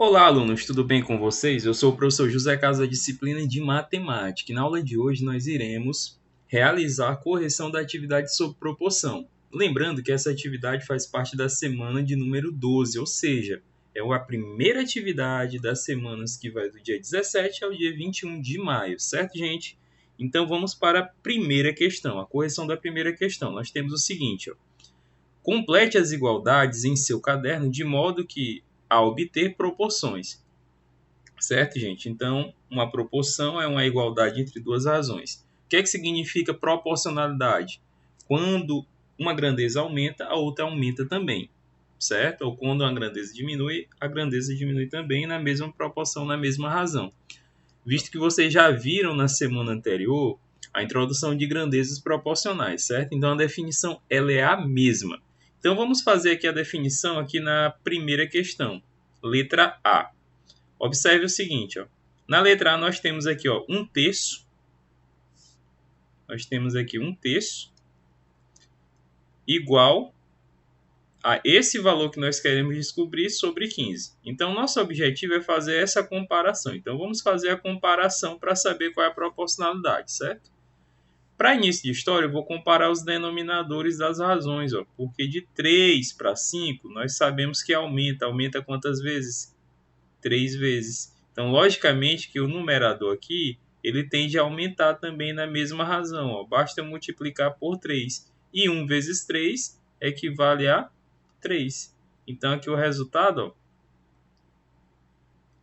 Olá, alunos, tudo bem com vocês? Eu sou o professor José Carlos da disciplina de Matemática. E na aula de hoje nós iremos realizar a correção da atividade sob proporção. Lembrando que essa atividade faz parte da semana de número 12, ou seja, é a primeira atividade das semanas que vai do dia 17 ao dia 21 de maio, certo, gente? Então vamos para a primeira questão, a correção da primeira questão. Nós temos o seguinte, ó. Complete as igualdades em seu caderno de modo que a obter proporções. Certo, gente? Então, uma proporção é uma igualdade entre duas razões. O que é que significa proporcionalidade? Quando uma grandeza aumenta, a outra aumenta também. Certo? Ou quando uma grandeza diminui, a grandeza diminui também na mesma proporção, na mesma razão. Visto que vocês já viram na semana anterior a introdução de grandezas proporcionais, certo? Então, a definição ela é a mesma. Então, vamos fazer aqui a definição aqui na primeira questão. Letra A. Observe o seguinte, ó. Na letra A nós temos aqui, ó, 1/3. Nós temos aqui 1/3 igual a esse valor que nós queremos descobrir sobre 15. Então, nosso objetivo é fazer essa comparação. Então, vamos fazer a comparação para saber qual é a proporcionalidade, certo? Para início de história, eu vou comparar os denominadores das razões, ó, porque de 3 para 5, nós sabemos que aumenta. Aumenta quantas vezes? 3 vezes. Então, logicamente que o numerador aqui, ele tende a aumentar também na mesma razão. Ó. Basta multiplicar por 3. E 1 vezes 3 equivale a 3. Então, aqui o resultado ó,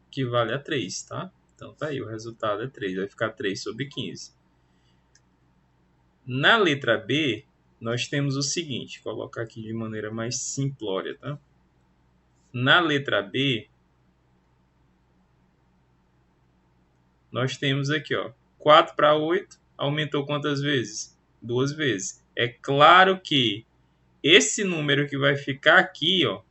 equivale a 3, tá? Então, tá aí, o resultado é 3. Vai ficar 3 sobre 15. Na letra B, nós temos o seguinte. Vou colocar aqui de maneira mais simplória, tá? Na letra B, nós temos aqui, ó, 4 para 8, aumentou quantas vezes? 2 vezes. É claro que esse número que vai ficar aqui, ó,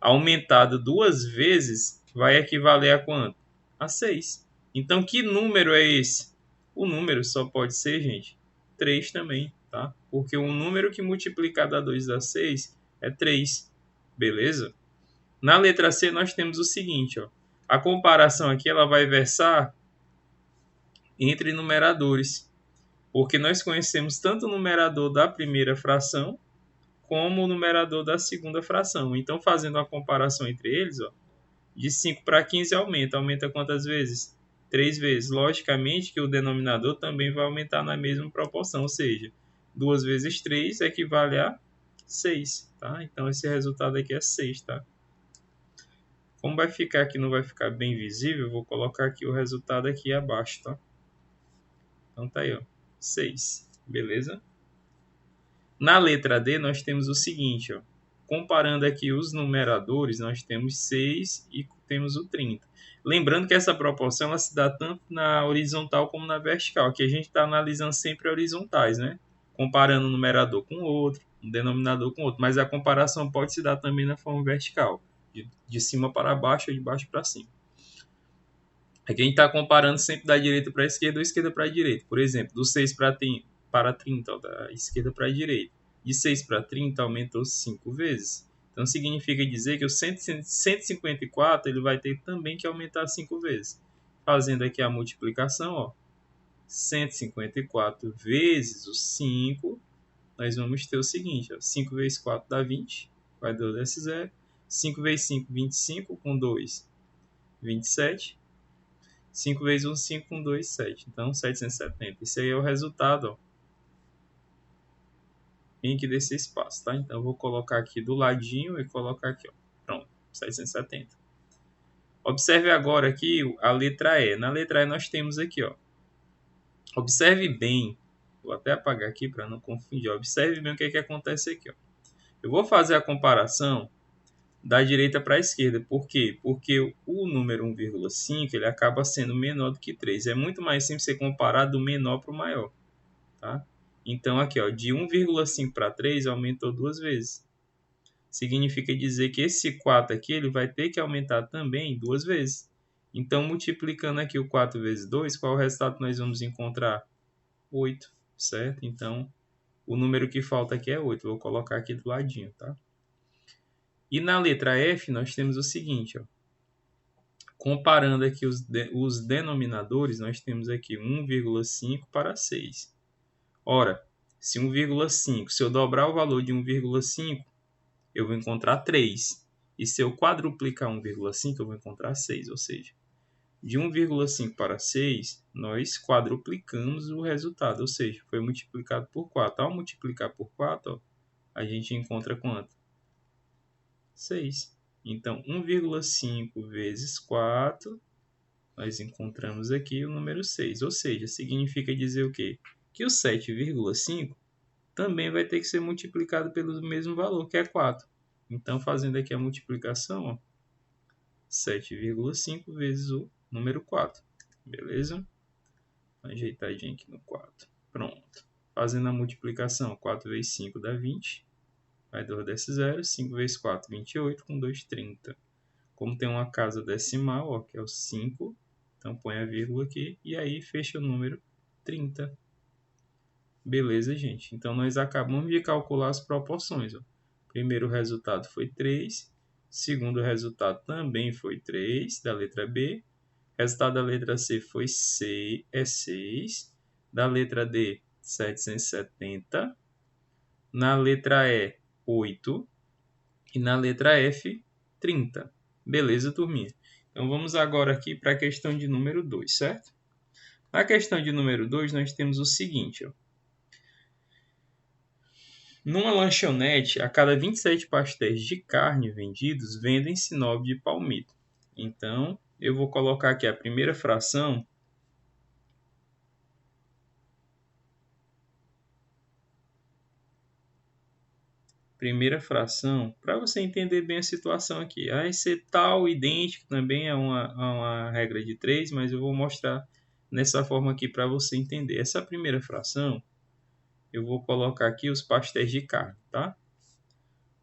aumentado 2 vezes, vai equivaler a quanto? A 6. Então, que número é esse? O número só pode ser, gente, 3 também, tá? Porque um número que multiplicado a 2 dá 6 é 3, beleza? Na letra C, nós temos o seguinte, ó, a comparação aqui ela vai versar entre numeradores, porque nós conhecemos tanto o numerador da primeira fração como o numerador da segunda fração. Então, fazendo a comparação entre eles, ó, de 5 para 15 aumenta. Aumenta quantas vezes? 3 vezes. Logicamente que o denominador também vai aumentar na mesma proporção, ou seja, 2 vezes 3 equivale a 6. Tá? Então, esse resultado aqui é 6. Tá? Como vai ficar aqui, não vai ficar bem visível, eu vou colocar aqui o resultado aqui abaixo. Tá? Então tá aí, ó, 6, beleza? Na letra D, nós temos o seguinte, ó, comparando aqui os numeradores, nós temos 6 e temos o 30. Lembrando que essa proporção ela se dá tanto na horizontal como na vertical. Aqui a gente está analisando sempre horizontais, né? Comparando um numerador com o outro, um denominador com o outro. Mas a comparação pode se dar também na forma vertical, de cima para baixo ou de baixo para cima. Aqui a gente está comparando sempre da direita para a esquerda ou esquerda para a direita. Por exemplo, do 6 para 30, ó, da esquerda para a direita. De 6 para 30 aumentou 5 vezes. Então significa dizer que o 154 ele vai ter também que aumentar 5 vezes. Fazendo aqui a multiplicação, ó, 154 vezes o 5, nós vamos ter o seguinte, ó, 5 vezes 4 dá 20, vai 2 desce 0. 5 vezes 5, 25, com 2, 27. 5 vezes 1, 5, com 2, 7. Então, 770. Esse aí é o resultado, ó, em que desse espaço, tá? Então, eu vou colocar aqui do ladinho e colocar aqui, ó. Pronto, 770. Observe agora aqui a letra E. Na letra E nós temos aqui, ó. Observe bem. Vou até apagar aqui para não confundir. Observe bem o que é que acontece aqui, ó. Eu vou fazer a comparação da direita para a esquerda. Por quê? Porque o número 1,5 ele acaba sendo menor do que 3. É muito mais simples você comparar do menor para o maior. Tá? Então, aqui, ó, de 1,5 para 3 aumentou 2 vezes. Significa dizer que esse 4 aqui ele vai ter que aumentar também 2 vezes. Então, multiplicando aqui o 4 vezes 2, qual é o resultado que nós vamos encontrar? 8, certo? Então, o número que falta aqui é 8. Vou colocar aqui do ladinho, tá? E na letra F, nós temos o seguinte, ó. Comparando aqui os denominadores, nós temos aqui 1,5 para 6. Ora, se 1,5, se eu dobrar o valor de 1,5, eu vou encontrar 3. E se eu quadruplicar 1,5, eu vou encontrar 6. Ou seja, de 1,5 para 6, nós quadruplicamos o resultado. Ou seja, foi multiplicado por 4. Ao multiplicar por 4, ó, a gente encontra quanto? 6. Então, 1,5 vezes 4, nós encontramos aqui o número 6. Ou seja, significa dizer o quê? Que o 7,5 também vai ter que ser multiplicado pelo mesmo valor, que é 4. Então, fazendo aqui a multiplicação, ó, 7,5 vezes o número 4. Beleza? Ajeitadinho aqui no 4. Pronto. Fazendo a multiplicação, 4 vezes 5 dá 20. Vai 2 desce 0. 5 vezes 4, 28. Com 2, 30. Como tem uma casa decimal, ó, que é o 5, então põe a vírgula aqui e aí fecha o número 30. Beleza, gente? Então, nós acabamos de calcular as proporções. Ó. Primeiro resultado foi 3. Segundo resultado também foi 3, da letra B. Resultado da letra C foi 6. Da letra D, 770. Na letra E, 8. E na letra F, 30. Beleza, turminha? Então, vamos agora aqui para a questão de número 2, certo? Na questão de número 2, nós temos o seguinte, ó. Numa lanchonete, a cada 27 pastéis de carne vendidos, vendem-se 9 de palmito. Então, eu vou colocar aqui a primeira fração. Para você entender bem a situação aqui. Vai ser tal, idêntico, também é uma regra de 3, mas eu vou mostrar nessa forma aqui para você entender. Essa primeira fração, eu vou colocar aqui os pastéis de carne, tá?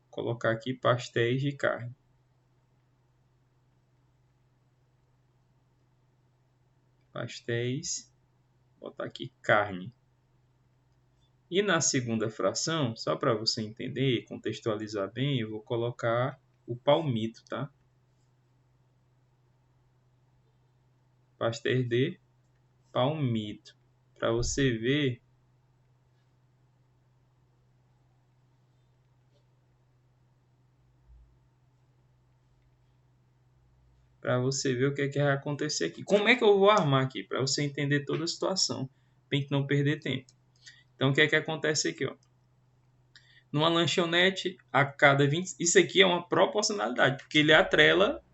Vou colocar aqui pastéis de carne. Pastéis, vou botar aqui carne. E na segunda fração, só para você entender e contextualizar bem, eu vou colocar o palmito, tá? Pastéis de palmito. Para você ver o que é que vai acontecer aqui. Como é que eu vou armar aqui? Para você entender toda a situação, para não perder tempo. Então, o que é que acontece aqui? Ó? Numa lanchonete, a cada 20... Isso aqui é uma proporcionalidade, porque ele atrela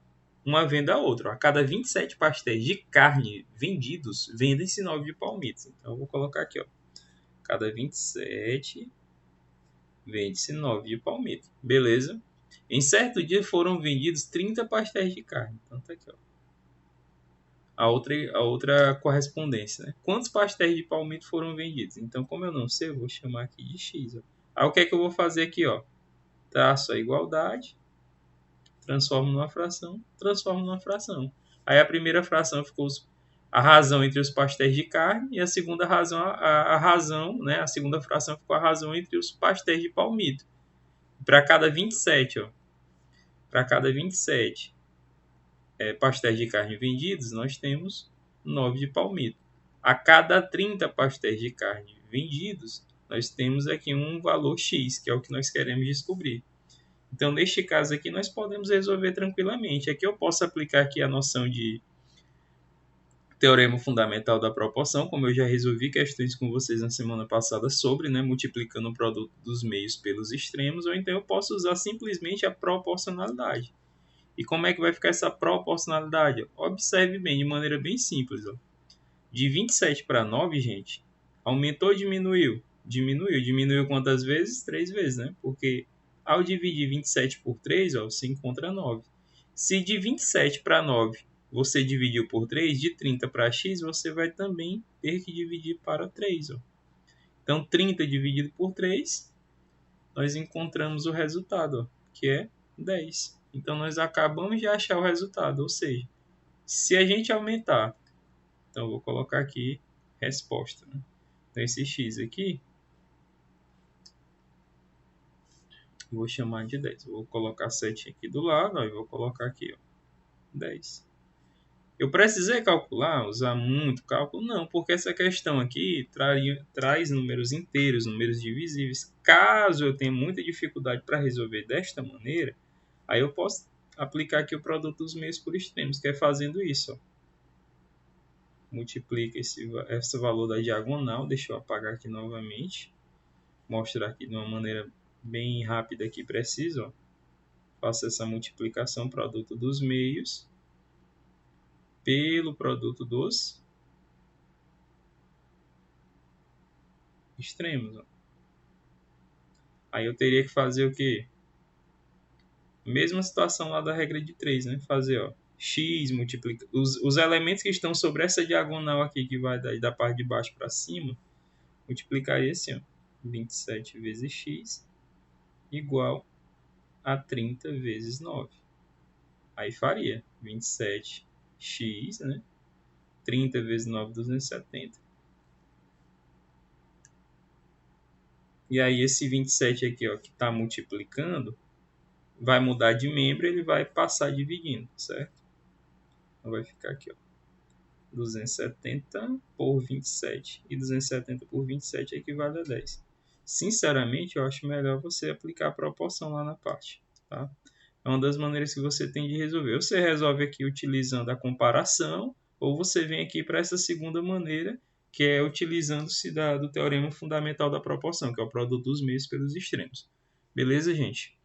uma venda a outra. A cada 27 pastéis de carne vendidos, vendem-se 9 de palmitos. Então, eu vou colocar aqui, ó. Cada 27, vende-se 9 de palmito. Beleza? Em certo dia foram vendidos 30 pastéis de carne. Então, tá aqui, ó. A outra correspondência, né? Quantos pastéis de palmito foram vendidos? Então, como eu não sei, eu vou chamar aqui de X. Ó. Aí, o que é que eu vou fazer aqui? Ó? Traço a igualdade, transformo numa fração. Aí, a primeira fração ficou a razão entre os pastéis de carne e a segunda razão, a razão, né? A segunda fração ficou a razão entre os pastéis de palmito. Para cada 27, ó. Para cada 27 pastéis de carne vendidos, nós temos 9 de palmito. A cada 30 pastéis de carne vendidos, nós temos aqui um valor X, que é o que nós queremos descobrir. Então, neste caso aqui, nós podemos resolver tranquilamente. Aqui eu posso aplicar aqui a noção de teorema fundamental da proporção, como eu já resolvi questões com vocês na semana passada sobre, né, multiplicando o produto dos meios pelos extremos, ou então eu posso usar simplesmente a proporcionalidade. E como é que vai ficar essa proporcionalidade? Observe bem, de maneira bem simples. Ó. De 27 para 9, gente, aumentou ou diminuiu? Diminuiu. Diminuiu quantas vezes? 3 vezes, né? Porque ao dividir 27 por 3, ó, você encontra 9. Se de 27 para 9 você dividiu por 3, de 30 para x, você vai também ter que dividir para 3. Ó. Então, 30 dividido por 3, nós encontramos o resultado, ó, que é 10. Então, nós acabamos de achar o resultado, ou seja, se a gente aumentar, então eu vou colocar aqui resposta, né? Então, esse x aqui, vou chamar de 10. Vou colocar 7 aqui do lado, ó, e vou colocar aqui, ó, 10. Eu precisei calcular, usar muito cálculo? Não, porque essa questão aqui traz números inteiros, números divisíveis. Caso eu tenha muita dificuldade para resolver desta maneira, aí eu posso aplicar aqui o produto dos meios por extremos, que é fazendo isso. Ó. Multiplica esse valor da diagonal, deixa eu apagar aqui novamente. Mostrar aqui de uma maneira bem rápida e precisa. Ó. Faço essa multiplicação, produto dos meios, pelo produto dos extremos. Ó. Aí eu teria que fazer o quê? Mesma situação lá da regra de 3, né? Fazer, ó, x multiplica... Os elementos que estão sobre essa diagonal aqui, que vai da parte de baixo para cima, multiplicar esse, ó, 27 vezes x, igual a 30 vezes 9. Aí faria 27x, né? 30 vezes 9, 270. E aí esse 27 aqui, ó, que está multiplicando, vai mudar de membro, ele vai passar dividindo, certo? Então vai ficar aqui, ó, 270 por 27. E 270 por 27 equivale a 10. Sinceramente, eu acho melhor você aplicar a proporção lá na parte, tá? É uma das maneiras que você tem de resolver. Você resolve aqui utilizando a comparação, ou você vem aqui para essa segunda maneira, que é utilizando-se do teorema fundamental da proporção, que é o produto dos meios pelos extremos. Beleza, gente?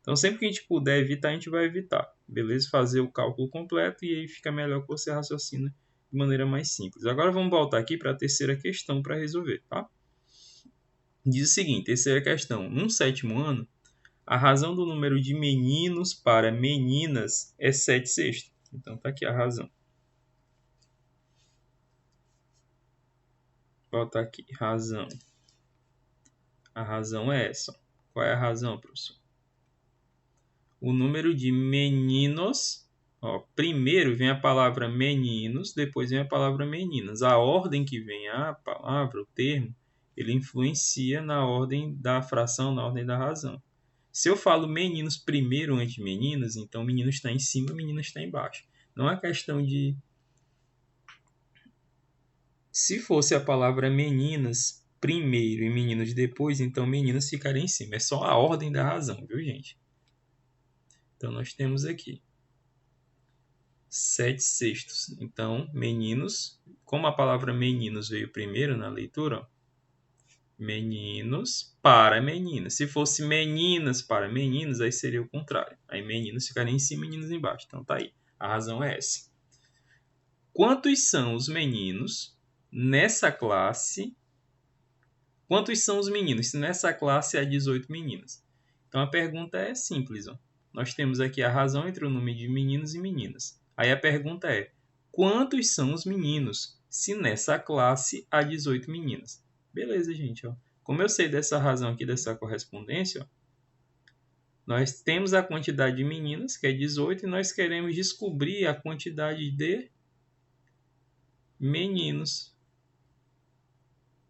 Então, sempre que a gente puder evitar, a gente vai evitar. Beleza? Fazer o cálculo completo e aí fica melhor que você raciocina de maneira mais simples. Agora, vamos voltar aqui para a terceira questão para resolver, tá? Diz o seguinte, terceira questão. Num sétimo ano, a razão do número de meninos para meninas é 7/6. Então, tá aqui a razão. Volta aqui, razão. A razão é essa. Qual é a razão, professor? O número de meninos, ó, primeiro vem a palavra meninos, depois vem a palavra meninas. A ordem que vem a palavra, o termo, ele influencia na ordem da fração, na ordem da razão. Se eu falo meninos primeiro antes de meninas, então o menino está em cima, o menino está embaixo. Não é questão de... Se fosse a palavra meninas primeiro e meninos depois, então meninas ficariam em cima. É só a ordem da razão, viu, gente? Então, nós temos aqui 7/6. Então, meninos, como a palavra meninos veio primeiro na leitura, ó, meninos para meninas. Se fosse meninas para meninos, aí seria o contrário. Aí meninos ficariam em cima, meninos embaixo. Então, tá aí. A razão é essa. Quantos são os meninos nessa classe? Quantos são os meninos? Se nessa classe há 18 meninas. Então, a pergunta é simples, ó. Nós temos aqui a razão entre o número de meninos e meninas. Aí a pergunta é, quantos são os meninos se nessa classe há 18 meninas? Beleza, gente. Ó. Como eu sei dessa razão aqui, dessa correspondência, ó, nós temos a quantidade de meninas, que é 18, e nós queremos descobrir a quantidade de meninos.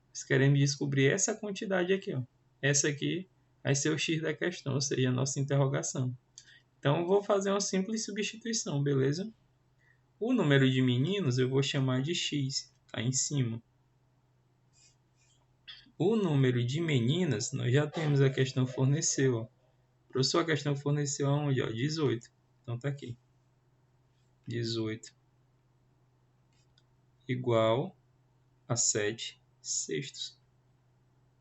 Nós queremos descobrir essa quantidade aqui. Ó. Essa aqui vai ser o X da questão, ou seja, a nossa interrogação. Então, eu vou fazer uma simples substituição, beleza? O número de meninos eu vou chamar de X, tá em cima. O número de meninas, nós já temos a questão forneceu. Ó. Professor, a questão forneceu aonde? Ó, 18. Então, tá aqui. 18 igual a 7/6.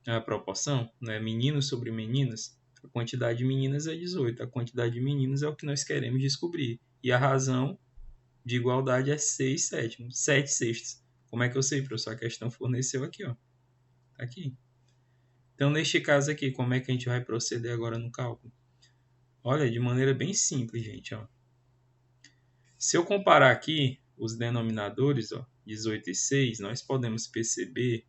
A proporção, não é meninos sobre meninas? A quantidade de meninas é 18. A quantidade de meninos é o que nós queremos descobrir. E a razão de igualdade é 6/7. 7/6. Como é que eu sei, professor? A questão forneceu aqui, ó. Aqui. Então, neste caso aqui, como é que a gente vai proceder agora no cálculo? Olha, de maneira bem simples, gente, ó. Se eu comparar aqui os denominadores, ó, 18 e 6, nós podemos perceber,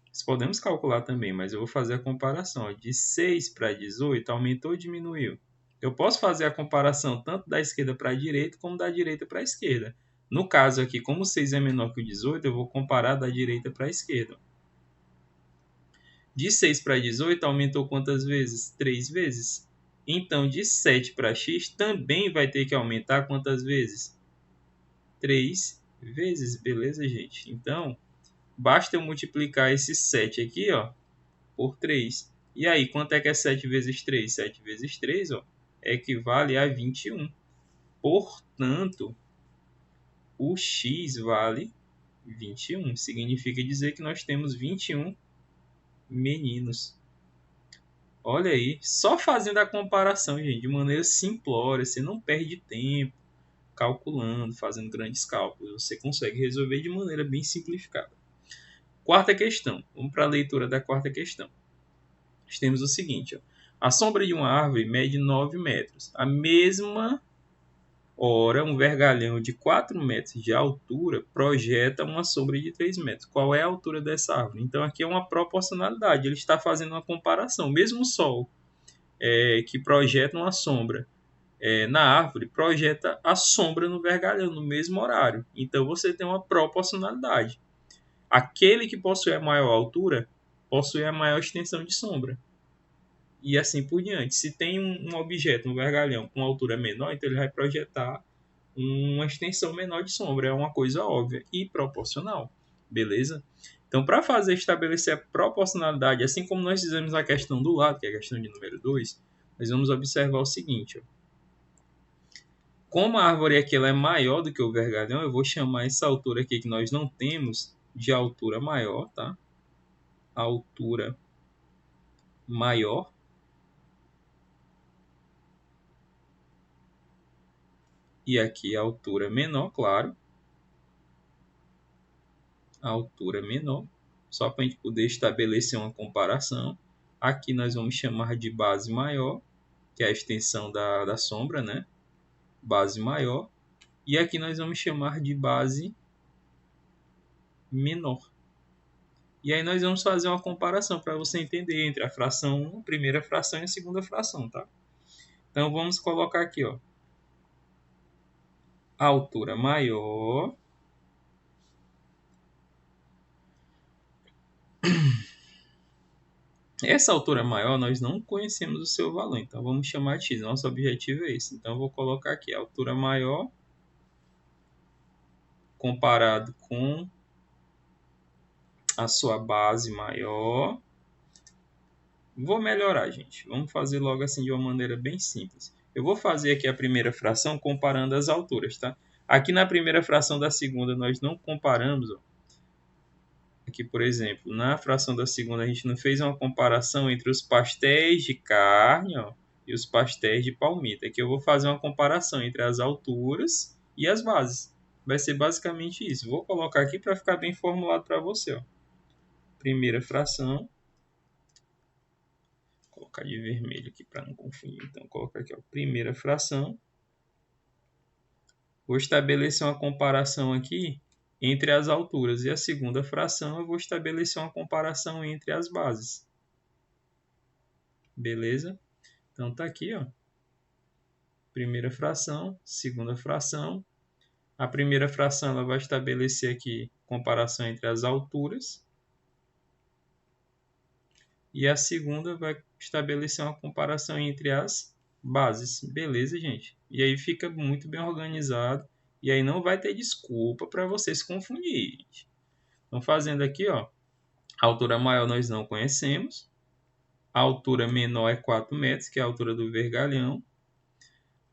nós podemos calcular também, mas eu vou fazer a comparação. Ó, de 6 para 18, aumentou ou diminuiu? Eu posso fazer a comparação tanto da esquerda para a direita, como da direita para a esquerda. No caso aqui, como 6 é menor que o 18, eu vou comparar da direita para a esquerda. De 6 para 18, aumentou quantas vezes? 3 vezes. Então, de 7 para x também vai ter que aumentar quantas vezes? 3 vezes, beleza, gente? Então, basta eu multiplicar esse 7 aqui, ó, por 3. E aí, quanto é que é 7 vezes 3? 7 vezes 3, ó, equivale a 21. Portanto, o x vale 21. Significa dizer que nós temos 21 meninos. Olha aí, só fazendo a comparação, gente, de maneira simplória, você não perde tempo calculando, fazendo grandes cálculos. Você consegue resolver de maneira bem simplificada. Quarta questão. Vamos para a leitura da quarta questão. Nós temos o seguinte, ó. A sombra de uma árvore mede 9 metros. A mesma hora, um vergalhão de 4 metros de altura projeta uma sombra de 3 metros. Qual é a altura dessa árvore? Então, aqui é uma proporcionalidade. Ele está fazendo uma comparação. Mesmo o Sol, que projeta uma sombra na árvore, projeta a sombra no vergalhão, no mesmo horário. Então, você tem uma proporcionalidade. Aquele que possui a maior altura, possui a maior extensão de sombra. E assim por diante. Se tem um objeto, um vergalhão, com altura menor, então ele vai projetar uma extensão menor de sombra. É uma coisa óbvia e proporcional. Beleza? Então, para estabelecer a proporcionalidade, assim como nós fizemos a questão do lado, que é a questão de número 2, nós vamos observar o seguinte. Ó. Como a árvore aqui ela é maior do que o vergalhão, eu vou chamar essa altura aqui que nós não temos de altura maior, tá? Altura maior. E aqui a altura menor, claro. A altura menor. Só para a gente poder estabelecer uma comparação. Aqui nós vamos chamar de base maior, que é a extensão da sombra, né? Base maior. E aqui nós vamos chamar de base menor. E aí nós vamos fazer uma comparação para você entender entre a fração 1, a primeira fração e a segunda fração, tá? Então vamos colocar aqui, ó. A altura maior essa altura maior nós não conhecemos o seu valor, então vamos chamar de x. Nosso objetivo é esse. Então eu vou colocar aqui a altura maior comparado com a sua base maior. Vou melhorar, gente. Vamos fazer logo assim de uma maneira bem simples. Eu vou fazer aqui a primeira fração comparando as alturas, tá? Aqui na primeira fração da segunda nós não comparamos, ó. Aqui, por exemplo, na fração da segunda a gente não fez uma comparação entre os pastéis de carne, ó, e os pastéis de palmito. Aqui eu vou fazer uma comparação entre as alturas e as bases. Vai ser basicamente isso. Vou colocar aqui para ficar bem formulado para você, ó. Primeira fração. Vou colocar de vermelho aqui para não confundir. Então, vou colocar aqui, ó, primeira fração. Vou estabelecer uma comparação aqui entre as alturas. E a segunda fração eu vou estabelecer uma comparação entre as bases. Beleza? Então tá aqui, ó. Primeira fração, segunda fração. A primeira fração ela vai estabelecer aqui comparação entre as alturas. E a segunda vai estabelecer uma comparação entre as bases. Beleza, gente? E aí fica muito bem organizado. E aí não vai ter desculpa para você se confundir, gente. Então fazendo aqui, ó. A altura maior nós não conhecemos. A altura menor é 4 metros, que é a altura do vergalhão.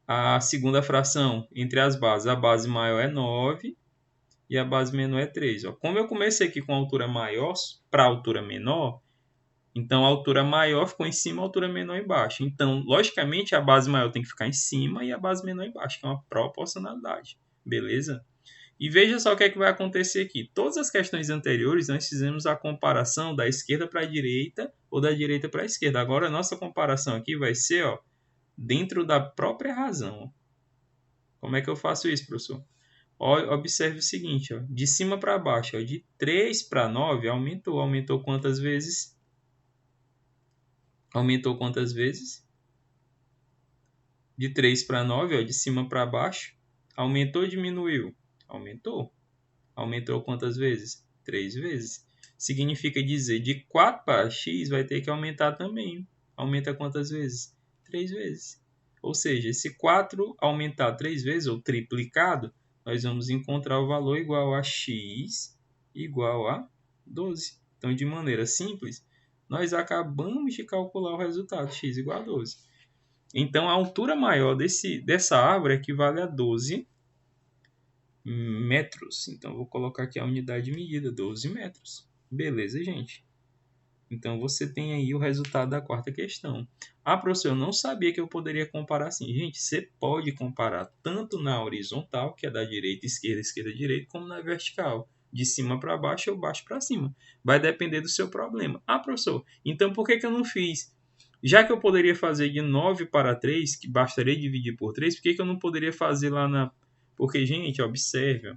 A segunda fração entre as bases, a base maior é 9 e a base menor é 3. Ó. Como eu comecei aqui com a altura maior para a altura menor, então a altura maior ficou em cima, a altura menor embaixo. Então, logicamente, a base maior tem que ficar em cima e a base menor embaixo, que é uma proporcionalidade. Beleza? E veja só o que é que vai acontecer aqui. Todas as questões anteriores, nós fizemos a comparação da esquerda para a direita ou da direita para a esquerda. Agora, a nossa comparação aqui vai ser, ó, dentro da própria razão. Como é que eu faço isso, professor? Observe o seguinte, ó, de cima para baixo, ó, de 3 para 9 aumentou. Aumentou quantas vezes? Aumentou quantas vezes? De 3 para 9, ó, de cima para baixo. Aumentou ou diminuiu? Aumentou. Aumentou quantas vezes? 3 vezes. Significa dizer, de 4 para x vai ter que aumentar também. Aumenta quantas vezes? 3 vezes. Ou seja, se 4 aumentar 3 vezes, ou triplicado, nós vamos encontrar o valor igual a x igual a 12. Então, de maneira simples, nós acabamos de calcular o resultado, x igual a 12. Então, a altura maior dessa árvore equivale a 12 metros. Então, eu vou colocar aqui a unidade de medida, 12 metros. Beleza, gente? Então, você tem aí o resultado da quarta questão. Ah, professor, eu não sabia que eu poderia comparar assim. Gente, você pode comparar tanto na horizontal, que é da direita, esquerda, direita, como na vertical, de cima para baixo ou baixo para cima. Vai depender do seu problema. Ah, professor, então por que eu não fiz? Já que eu poderia fazer de 9 para 3, que bastaria dividir por 3, por que eu não poderia fazer lá na... Porque, gente, observe,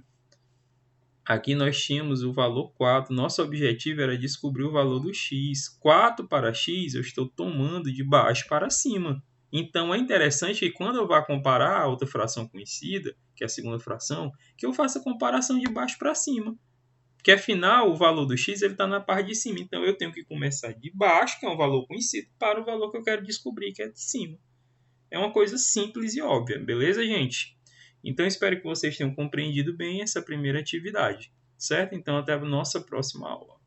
aqui nós tínhamos o valor 4. Nosso objetivo era descobrir o valor do x. 4 para x eu estou tomando de baixo para cima. Então é interessante que quando eu vá comparar a outra fração conhecida, que é a segunda fração, que eu faça a comparação de baixo para cima. Porque afinal o valor do x está na parte de cima. Então eu tenho que começar de baixo, que é um valor conhecido, para o valor que eu quero descobrir, que é de cima. É uma coisa simples e óbvia, beleza, gente? Então, espero que vocês tenham compreendido bem essa primeira atividade, certo? Então, até a nossa próxima aula.